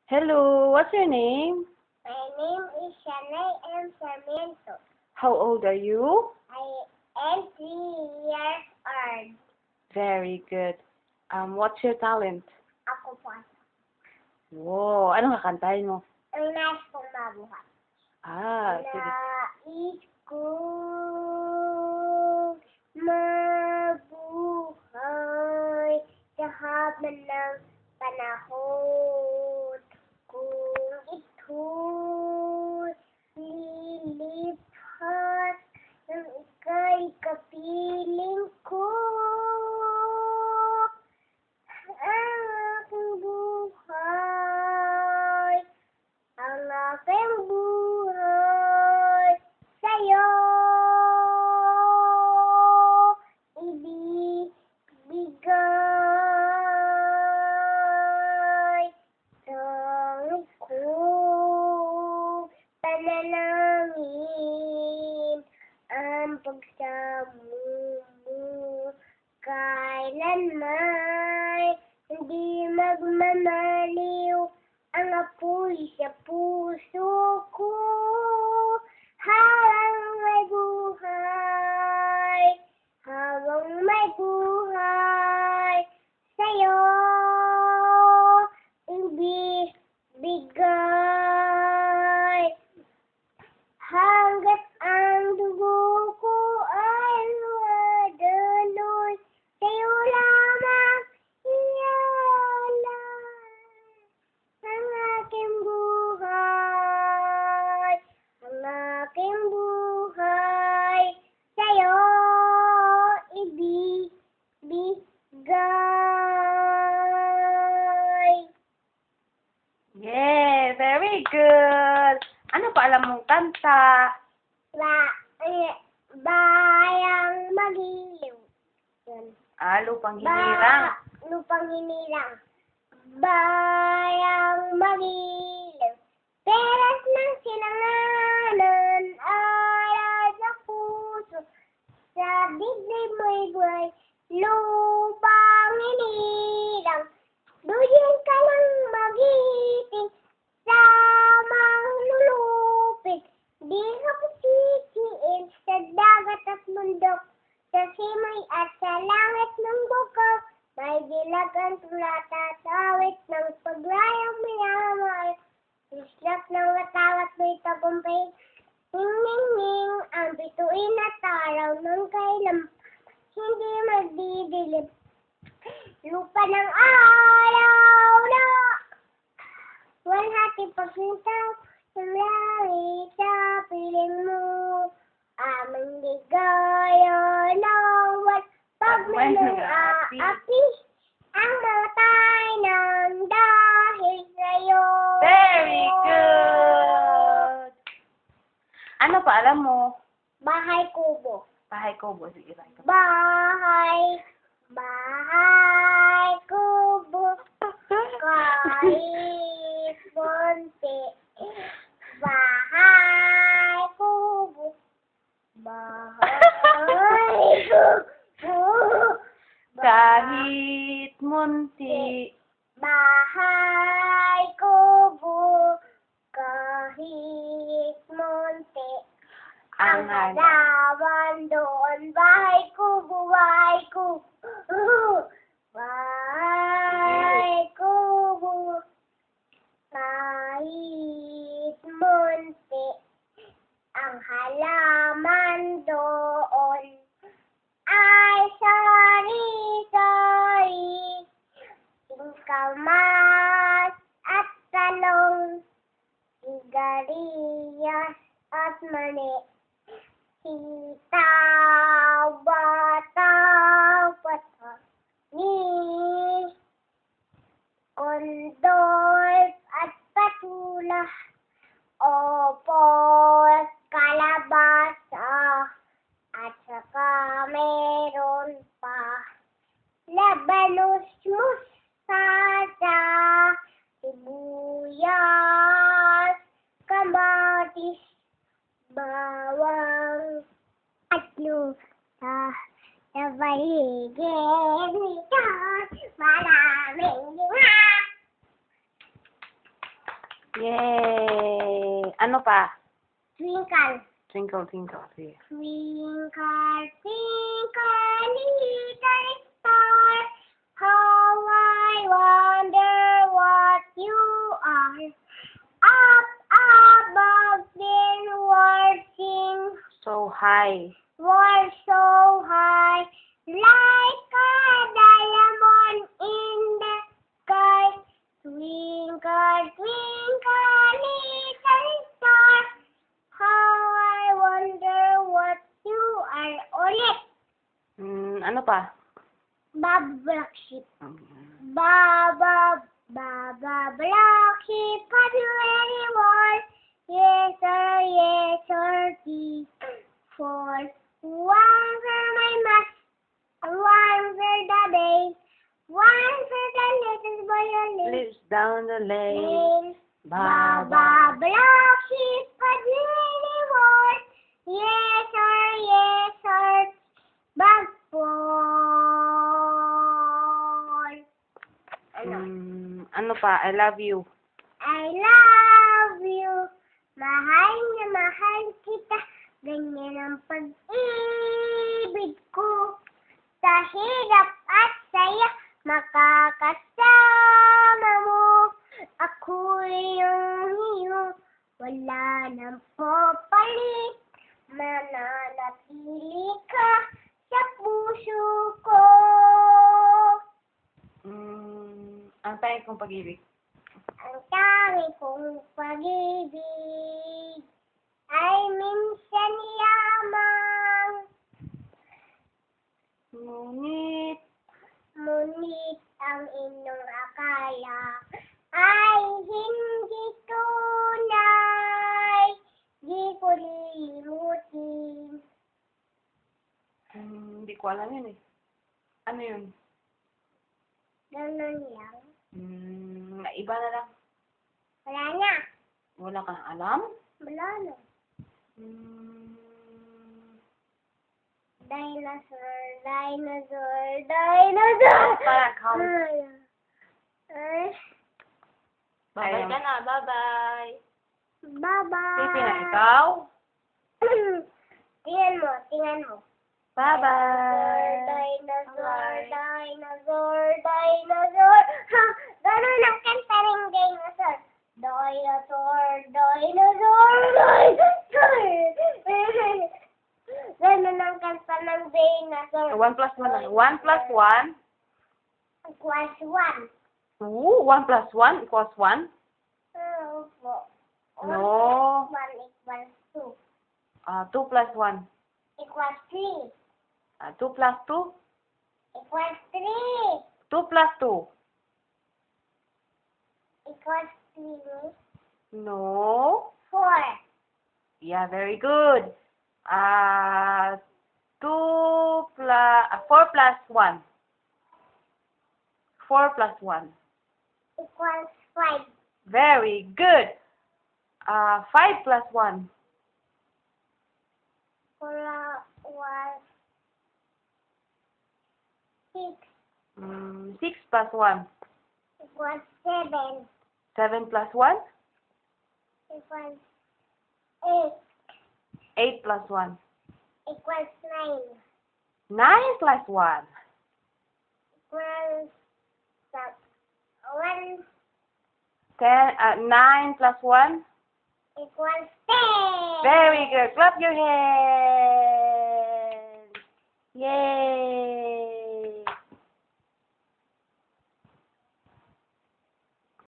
Hello, what's your name? My name is Shanay M. Sarmiento. How old are you? I am 3 years old. Very good. What's your talent? Ako po. Wow, anong kakantahin mo? Ang nais kong mabuhay. Sige. Nais kong mabuhay sa haba ng panahon. Kung ito'y lilipas nang ika'y kapiling ko. Ang aking buhay sa'yo ibibigay. Tanging kong panalangin ang pagsamo mo kailanman hindi magmamaliw ang apoy sa puso ko. Habang may buhay sa'yo ibibigay. Hanggat ang dugo ko ay madaloy, sa'yo lamang ialay ang aking buhay. Ang aking buhay sa'yo ibibigay. Yeah, very good. Ano pa alam mong kanta? Bayang magiliw. Yun. Lupang hinirang. Lupang hinirang. Bayang magiliw. Peras ng silanganan, aral sa puso. Sa dibdib mo'y buhay, lupang hinirang. Duyan ka lang magiting, samang lulupit. Di ka pusisiin sa dagat at bundok, sa simay at sa langit ng bukal. May dilag ang tulata sa awit ng paglayang mayamay. Islap ng watawat mo'y tagumpay. Ning-ning-ning ang bituin at araw ng kailam. Hindi magdidilim. Lupa ng araw na walhati pagsintaw sa langit sa piling mo. Aming ligaya ng pagmanang-aapi ang matay ng dahil sa'yo. Very good. Ano pa alam mo? Bahay kubo. Bahay Kubo. Sige, tayo. Bahay kubo, kahit bunti. Bahay kubo, Kahit munti. bahay kubo, kahit munti. Ang halaman doon, bahay kubo, bahay kubo. Bahay kubo, kahit munti. Ang halaman doon ay sari-sari. Singkamas at talong, sigarilyas at mani. Sitaw, bataw, patani, kondol at patula, opo, kalabasa, at saka meron pa labanos, mustasa, sibuyas, kamatis, bawang, at lupa. Sa paligid nito, maraming Yay! Ano pa? Twinkle. Twinkle, twinkle. Sige. Twinkle, twinkle, little star, how I wonder what you are. Up above the world sing, So high. world so high, like a diamond in the sky. Twinkle, twinkle, little star, how I wonder what you are. Ulit. Ano pa? Bob Black Sheep. Mm. Baba, Baba Black Sheep, have you anyone? Yes, sir, for one for my mask, one for the base, one for the little boy on the Lives down the lane. lane. Baba. Baba Black Sheep, have you anyone? Yes, sir, Bob Paul. Ano? Ano pa? I love you. I love you. Mahal na mahal kita. Ganyan ang pag-ibig ko. Sa hirap at saya, makakasama mo. Ako'y iyong iyo. Wala nang papalit. Mananatili ka sa puso ko. Ang tayo kong pag-ibig. Ang tangi kong pag-ibig ay minsan lamang. Ngunit, Ngunit ang inyong akala ay hindi tunay. Di ko lilimutin. hindi ko alam yun eh. Ano yun? Ganun lang. Iba na lang. Wala na. Wala kang alam? Wala na. Dinosaur, dinosaur, dinosaur. Para, count. Ay. Bye-bye ka na. Bye-bye. Bye-bye. Pipi na ikaw. Tingnan mo. Bye-bye. Dinosaur, Bye-bye. dinosaur, dinosaur. Ha! Ganun ang kanta ng dinosaur. Dinosaur, dinosaur, dinosaur. Ganun ang kanta ng dinosaur. 1 plus 1. 1 plus 1. Equals 1. 1 plus 1 equals 1. Opo. No. 1 equals 2. 2 plus 1. Equals 3. 2 plus 2. Equals 3. 2 plus 2. Equals 3. No. 4. Yeah, very good. 4 plus 1. 4 plus 1. Equals 5. Very good. 5 plus 1. 4 was 6. 6 plus 1. Equals 7. 7 plus 1. Equals 8. 8 plus 1. Equals 9. 9 plus 1. Equals 1. 9 plus 1. Equals 10. Very good. Clap your hands.